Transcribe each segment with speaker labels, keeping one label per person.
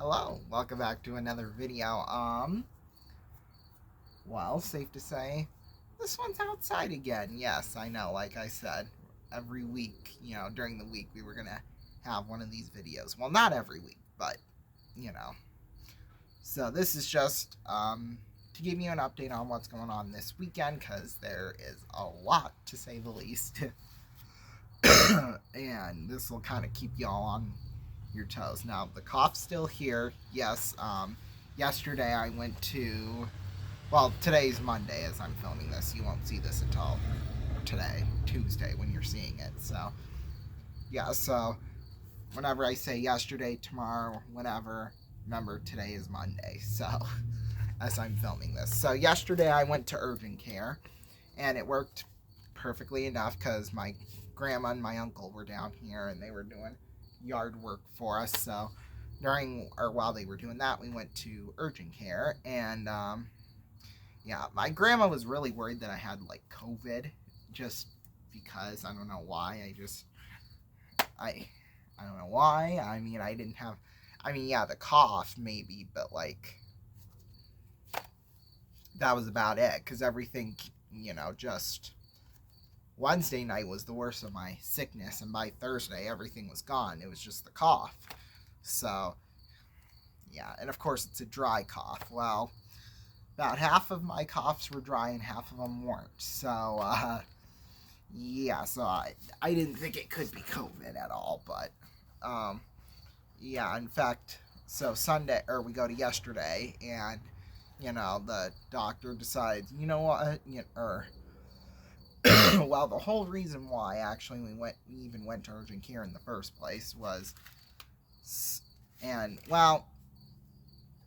Speaker 1: Hello, welcome back to another video. Well, safe to say, this one's outside again. Yes, I know, like I said, every week, during the week we were gonna have one of these videos. Well, not every week, but, you know. So this is just, to give you an update on what's going on this weekend, because there is a lot, to say the least. And this will kind of keep y'all on your toes. Now, the cough's still here. Yes, yesterday I went to, well, today's Monday as I'm filming this. You won't see this until today, Tuesday, when you're seeing it. So, yeah, so whenever I say yesterday, tomorrow, whenever, remember today is Monday. So, as I'm filming this. So, yesterday I went to urgent care, and it worked perfectly enough because my grandma and my uncle were down here and they were doing yard work for us. So while they were doing that, we went to urgent care, and yeah, my grandma was really worried that I had like COVID, just because I don't know why. I I don't know why. I mean, I didn't have. I mean, yeah, the cough maybe, but like that was about it. Cause everything, just Wednesday night was the worst of my sickness, and by Thursday everything was gone. It was just the cough. So yeah, and of course it's a dry cough. Well, about half of my coughs were dry and half of them weren't. So yeah, so I didn't think it could be COVID at all, but yeah, in fact, so Sunday, or we go to yesterday, and the doctor decides, you know what, or well, the whole reason why actually we even went to urgent care in the first place was, and well,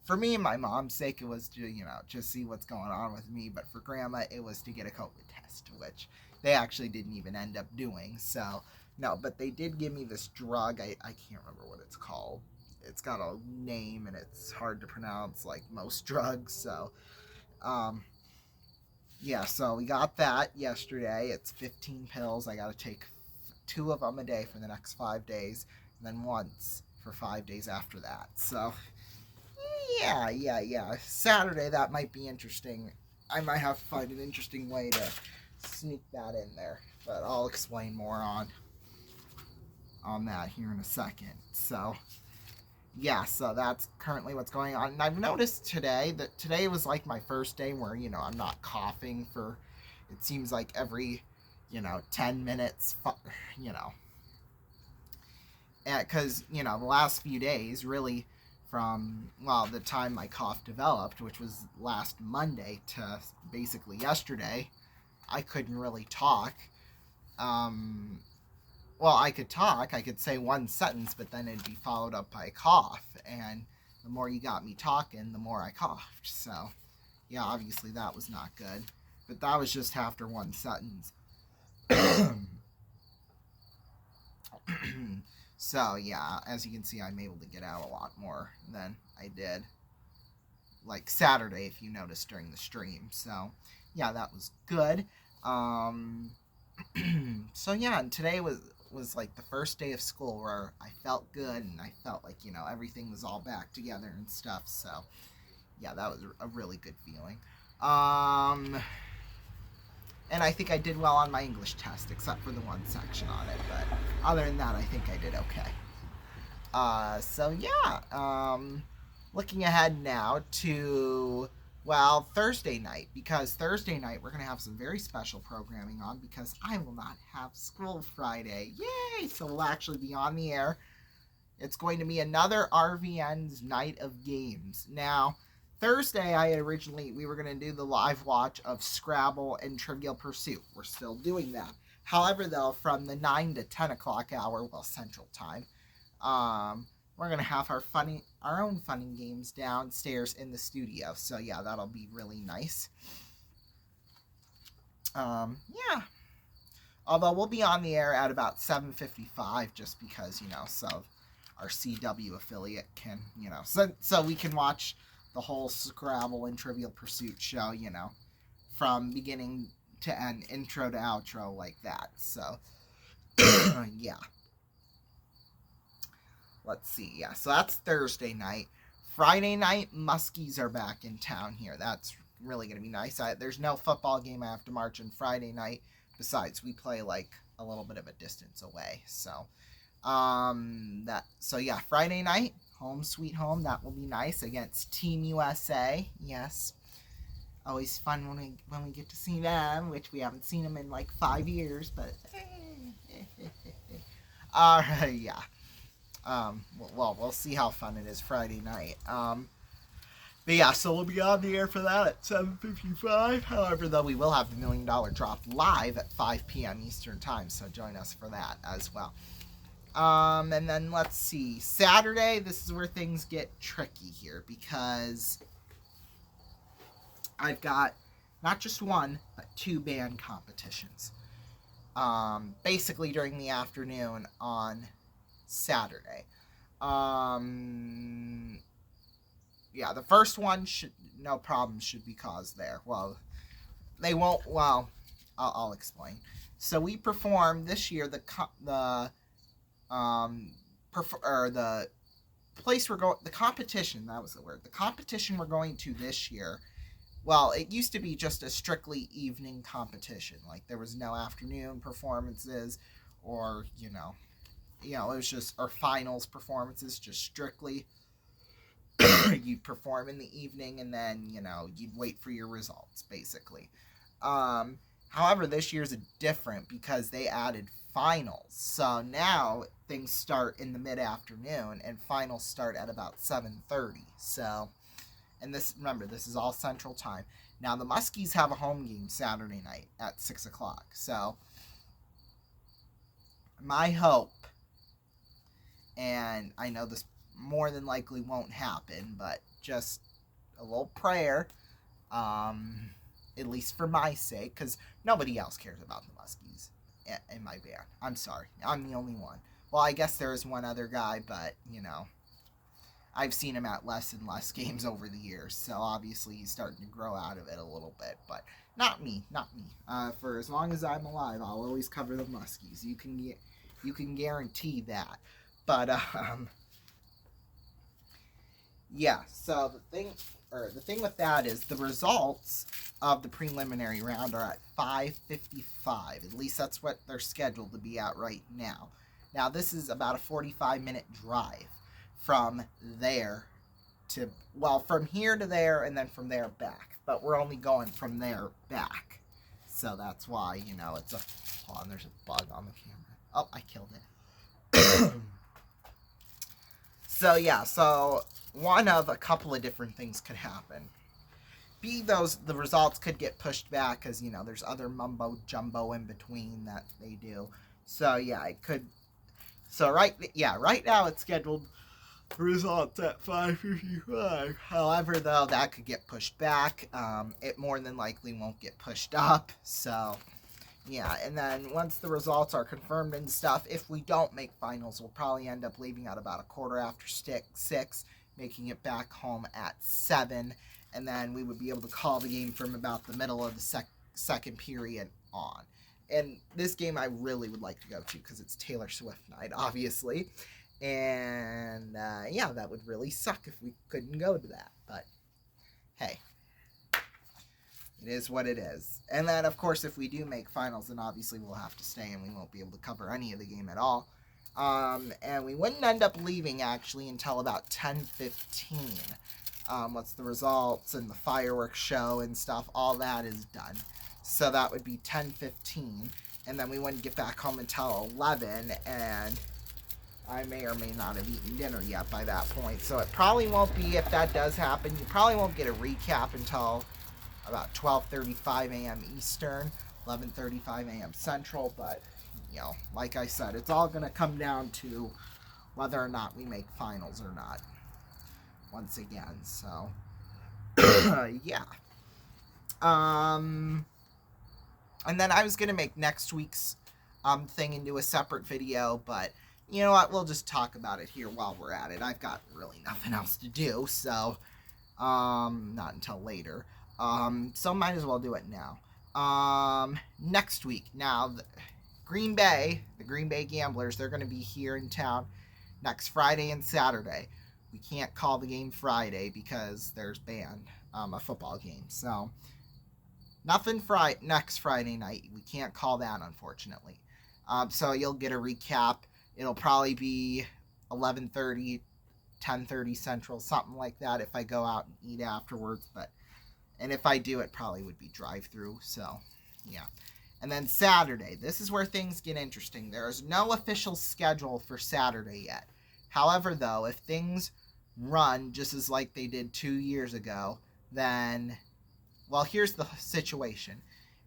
Speaker 1: for me and my mom's sake, it was to, just see what's going on with me. But for grandma, it was to get a COVID test, which they actually didn't even end up doing. So, no, but they did give me this drug. I can't remember what it's called. It's got a name and it's hard to pronounce, like most drugs. So, um, yeah, so we got that yesterday. It's 15 pills. I got to take 2 of them a day for the next 5 days, and then once for 5 days after that. So, yeah. Saturday, that might be interesting. I might have to find an interesting way to sneak that in there, but I'll explain more on that here in a second. So, yeah, so that's currently what's going on. And I've noticed today that today was like my first day where, I'm not coughing for, it seems like every, 10 minutes, you know. Because, the last few days, really, from, well, the time my cough developed, which was last Monday to basically yesterday, I couldn't really talk. Well, I could talk, I could say one sentence, but then it'd be followed up by a cough. And the more you got me talking, the more I coughed. So, yeah, obviously that was not good. But that was just after one sentence. So, yeah, as you can see, I'm able to get out a lot more than I did, like, Saturday, if you noticed, during the stream. So, yeah, that was good. So, yeah, and today was like the first day of school where I felt good and I felt like, everything was all back together and stuff. So, yeah, that was a really good feeling. And I think I did well on my English test, except for the one section on it. But other than that, I think I did okay. So yeah, looking ahead now to, well, Thursday night, because Thursday night we're going to have some very special programming on because I will not have school Friday. Yay! So we'll actually be on the air. It's going to be another RVN's Night of Games. Now, Thursday, we were going to do the live watch of Scrabble and Trivial Pursuit. We're still doing that. However, though, from the 9 to 10 o'clock hour, well, Central Time, we're going to have our own funny games downstairs in the studio. So, yeah, that'll be really nice. Yeah. Although we'll be on the air at about 7:55 just because, so our CW affiliate can, so we can watch the whole Scrabble and Trivial Pursuit show, from beginning to end, intro to outro, like that. So, yeah. Let's see. Yeah, so that's Thursday night. Friday night, Muskies are back in town here. That's really going to be nice. There's no football game I have to march on Friday night. Besides, we play like a little bit of a distance away. So, yeah, Friday night, home sweet home. That will be nice against Team USA. Yes. Always fun when we get to see them, which we haven't seen them in like 5 years, but yeah. Well, we'll see how fun it is Friday night. But yeah, so we'll be on the air for that at 7:55. However, though, we will have the $1 Million Drop live at 5 p.m. Eastern Time, so join us for that as well. And then let's see. Saturday, this is where things get tricky here because I've got not just one, but 2 band competitions. Basically during the afternoon on Saturday. Yeah, the first one no problem should be caused there. Well, they won't. Well, I'll explain. So we performed this year the place we're going, the competition. That was the word. The competition we're going to this year. Well, it used to be just a strictly evening competition. Like there was no afternoon performances, or it was just our finals performances, just strictly. You'd perform in the evening and then, you'd wait for your results, basically. However, this year's different because they added finals. So now things start in the mid-afternoon and finals start at about 7:30. So, and remember, this is all Central Time. Now, the Muskies have a home game Saturday night at 6 o'clock. So, my hope, and I know this more than likely won't happen, but just a little prayer, at least for my sake, because nobody else cares about the Muskies in my band. I'm sorry, I'm the only one. Well, I guess there is one other guy, but I've seen him at less and less games over the years, so obviously he's starting to grow out of it a little bit, but not me. For as long as I'm alive, I'll always cover the Muskies. You can guarantee that. But yeah, so the thing with that is the results of the preliminary round are at 5:55. At least that's what they're scheduled to be at right now. Now, this is about a 45-minute drive from there from here to there and then from there back. But we're only going from there back. So that's why, it's hold on, there's a bug on the camera. Oh, I killed it. So, yeah, one of a couple of different things could happen. The results could get pushed back because, there's other mumbo jumbo in between that they do. So, yeah, it could. So, right now it's scheduled results at 5:55. However, though, that could get pushed back. It more than likely won't get pushed up. So, yeah, and then once the results are confirmed and stuff, if we don't make finals, we'll probably end up leaving at about 6:15, making it back home at 7, and then we would be able to call the game from about the middle of the second period on. And this game I really would like to go to because it's Taylor Swift night, obviously. And, yeah, that would really suck if we couldn't go to that. But, hey, it is what it is. And then, of course, if we do make finals, then obviously we'll have to stay and we won't be able to cover any of the game at all. And we wouldn't end up leaving, actually, until about 10:15. Once the results and the fireworks show and stuff, all that is done. So that would be 10:15. And then we wouldn't get back home until 11, and I may or may not have eaten dinner yet by that point. So it probably won't be, if that does happen, you probably won't get a recap until about 12:35 a.m. Eastern, 11:35 a.m. Central, but, like I said, it's all going to come down to whether or not we make finals or not, once again, so, yeah. And then I was going to make next week's thing into a separate video, but you know what, we'll just talk about it here while we're at it. I've got really nothing else to do, so, not until later. So might as well do it now. Next week, now, the Green Bay Gamblers, they're going to be here in town next Friday and Saturday. We can't call the game Friday because there's band, a football game. So nothing next Friday night. We can't call that, unfortunately. So you'll get a recap. It'll probably be 11:30, 10:30 Central, something like that if I go out and eat afterwards. And if I do, it probably would be drive-through. So, yeah. And then Saturday. This is where things get interesting. There is no official schedule for Saturday yet. However, though, if things run just as like they did 2 years ago, then, well, here's the situation.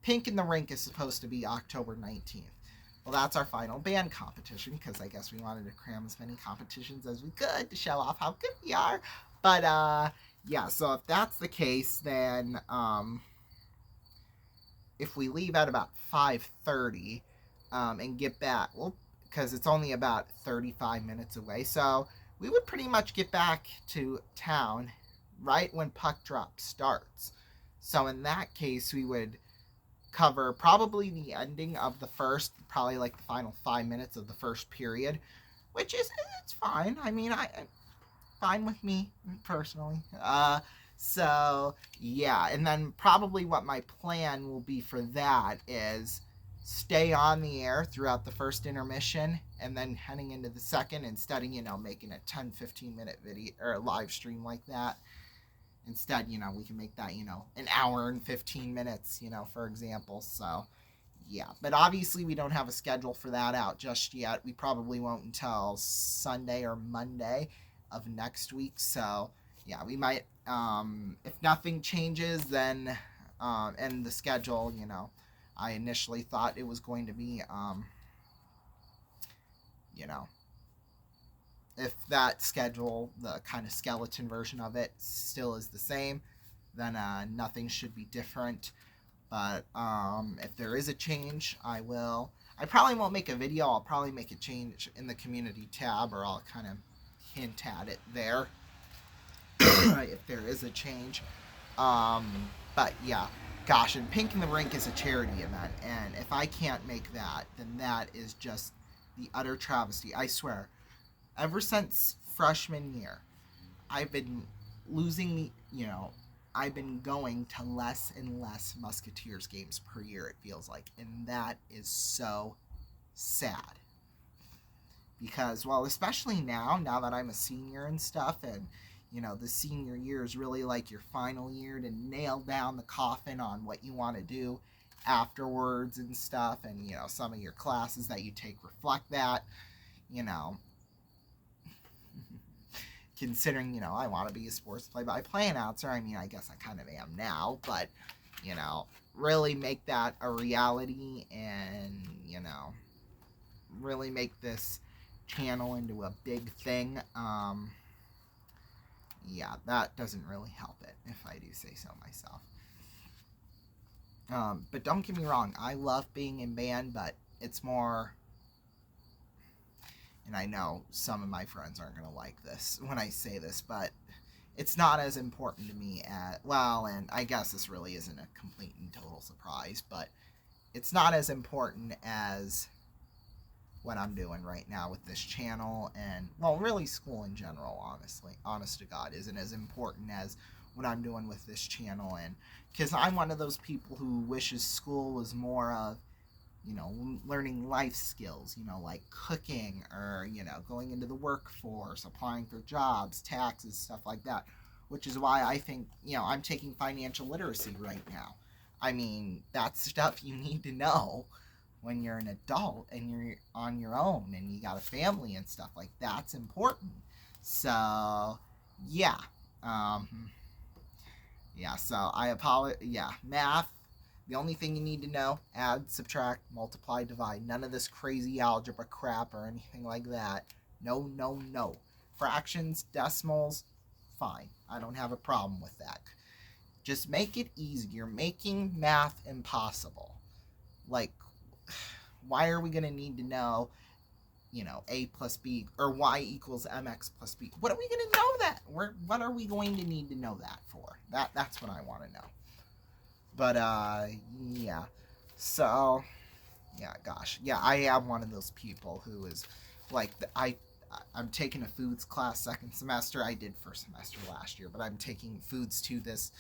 Speaker 1: Pink in the Rink is supposed to be October 19th. Well, that's our final band competition, because I guess we wanted to cram as many competitions as we could to show off how good we are. But, yeah, so if that's the case, then, if we leave at about 5:30, and get back, well, because it's only about 35 minutes away, so we would pretty much get back to town right when puck drop starts. So in that case, we would cover probably the ending of the first, probably like the final 5 minutes of the first period, which is, it's fine. I mean, fine with me personally. So yeah, and then probably what my plan will be for that is stay on the air throughout the first intermission, and then heading into the second, instead of making a 10-15 minute video or live stream like that. Instead, we can make that, an hour and 15 minutes, for example. So, yeah. But obviously, we don't have a schedule for that out just yet. We probably won't until Sunday or Monday of next week. So, yeah, we might, if nothing changes, then, and the schedule, I initially thought it was going to be, if that schedule, the kind of skeleton version of it, still is the same, then nothing should be different. But if there is a change, I probably won't make a video. I'll probably make a change in the community tab, or I'll kind of hint at it there if there is a change. But yeah, gosh, and Pink in the Rink is a charity event, and if I can't make that, then that is just the utter travesty. I swear, ever since freshman year, I've been I've been going to less and less Musketeers games per year, it feels like. And that is so sad. Because, well, especially now that I'm a senior and stuff, and, the senior year is really like your final year to nail down the coffin on what you want to do afterwards and stuff. And, some of your classes that you take reflect that, considering, I want to be a sports play-by-play announcer. I mean, I guess I kind of am now, but, really make that a reality and, really make this channel into a big thing. Yeah, that doesn't really help it, if I do say so myself. But don't get me wrong, I love being in band, but it's more, and I know some of my friends aren't going to like this when I say this, but it's not as important to me and I guess this really isn't a complete and total surprise, but it's not as important as what I'm doing right now with this channel, and, well, really school in general, honest to God, isn't as important as what I'm doing with this channel. And because I'm one of those people who wishes school was more of, learning life skills, like cooking, or, going into the workforce, applying for jobs, taxes, stuff like that, which is why I think, I'm taking financial literacy right now. I mean, that's stuff you need to know when you're an adult and you're on your own and you got a family and stuff like that's important. So, yeah. Yeah, so I apologize. Yeah, math. The only thing you need to know, add, subtract, multiply, divide. None of this crazy algebra crap or anything like that. No, no, no. Fractions, decimals, fine. I don't have a problem with that. Just make it easy. You're making math impossible. Like, why are we going to need to know, a plus b, or y equals mx plus b? What are we going to know that? What are we going to need to know that for? That's what I want to know. But, yeah. So, yeah, gosh. Yeah, I am one of those people who is, like, I I'm taking a foods class second semester. I did first semester last year, but I'm taking foods 2 this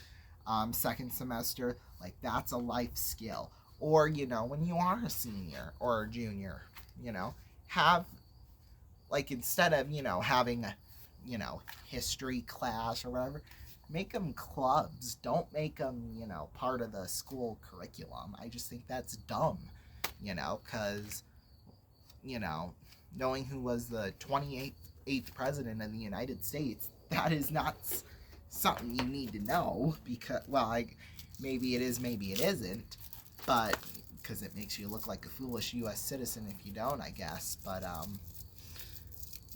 Speaker 1: second semester. Like, that's a life skill. Or, you know, when you are a senior or a junior, you know, have, like, instead of, you know, having a, you know, history class or whatever, make them clubs. Don't make them, you know, part of the school curriculum. I just think that's dumb, you know, because, you know, knowing who was the 28th president of the United States, that is not something you need to know, because, well, maybe it is, maybe it isn't, but because it makes you look like a foolish U.S. citizen if you don't, I guess. But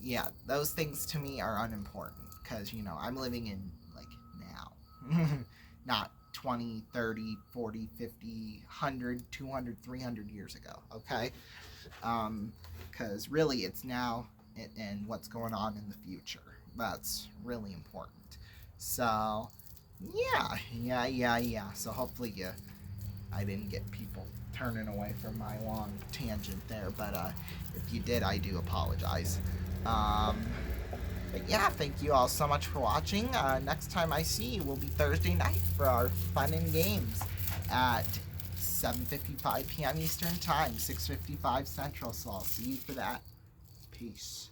Speaker 1: yeah, those things to me are unimportant, because, you know, I'm living in, like, now, not 20, 30, 40, 50, 100, 200, 300 years ago, okay? Because really it's now and what's going on in the future. That's really important. So, yeah. So hopefully I didn't get people turning away from my long tangent there, but if you did, I do apologize. But yeah, thank you all so much for watching. Next time I see you will be Thursday night for our fun and games at 7:55 p.m. Eastern Time, 6:55 Central. So I'll see you for that. Peace.